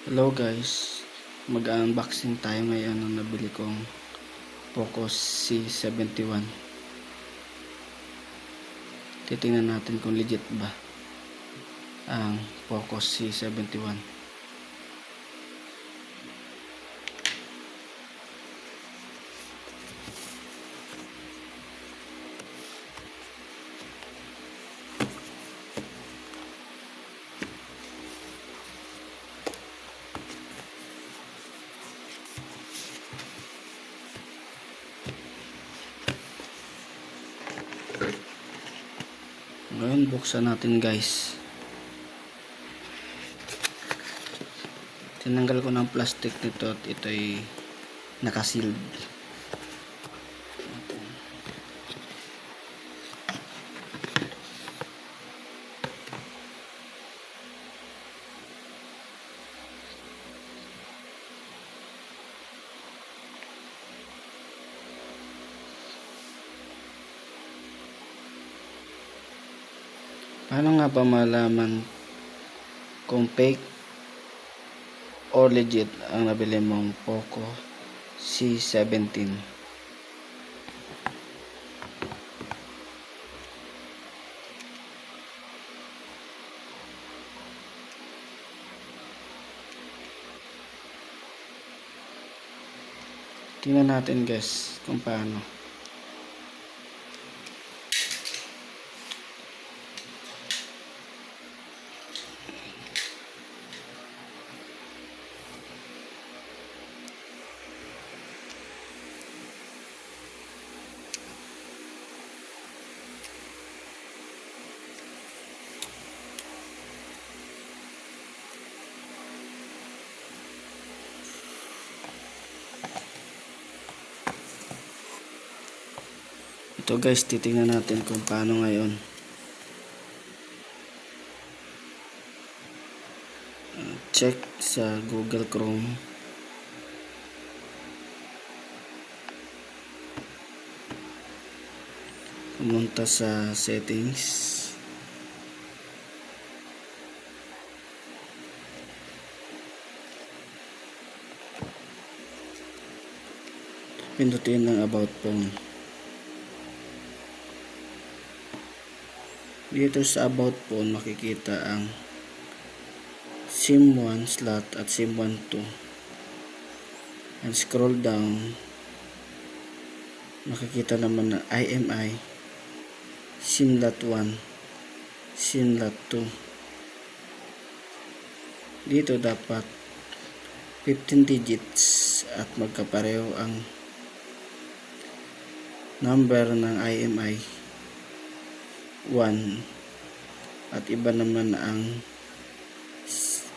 Hello guys, mag-unboxing tayo ngayon ng nabili kong Poco C71. Titingnan natin kung legit ba ang Poco C71. Ngayon buksan natin guys. Tinanggal ko ng plastic nito at ito ay nakasealed. Paano nga ba malaman kung fake or legit ang nabili mong Poco C17? Tingnan natin guys kung paano. Ito guys, titingnan natin kung paano ngayon. Check sa Google Chrome. Pumunta sa settings. Pindutin ng about phone. Dito sa about phone makikita ang SIM1 slot at SIM1 2. And scroll down, makikita naman na IMI, SIMLOT 1, SIMLOT 2. Dito dapat 15 digits at magkapareho ang number ng IMI 1 at iba naman ang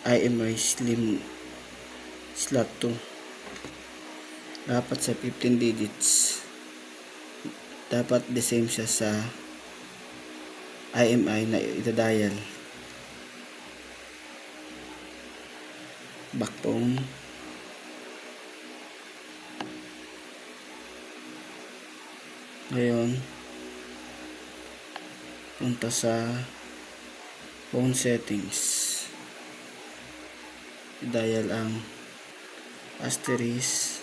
IMI Slim Slot 2. Dapat sa 15 digits dapat the same siya sa IMI na itadial. Backbone. Ngayon punta sa phone settings, i-dial ang asterisk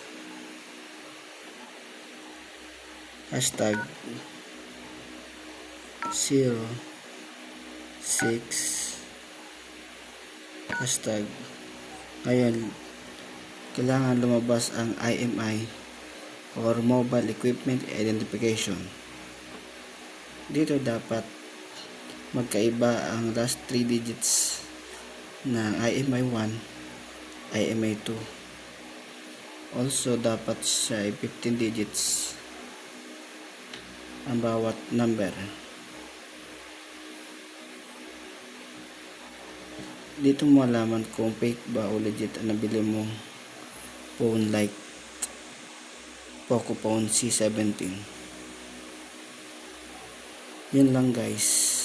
hashtag 06 hashtag. Ngayon kailangan lumabas ang IMI or Mobile Equipment Identification. Dito dapat magkaiba ang last 3 digits ng IMI 1, IMI 2. Also dapat siya 15 digits ang bawat number. Dito mo malaman kung fake ba o legit ang nabili mong phone like Poco phone C17. Yun lang guys.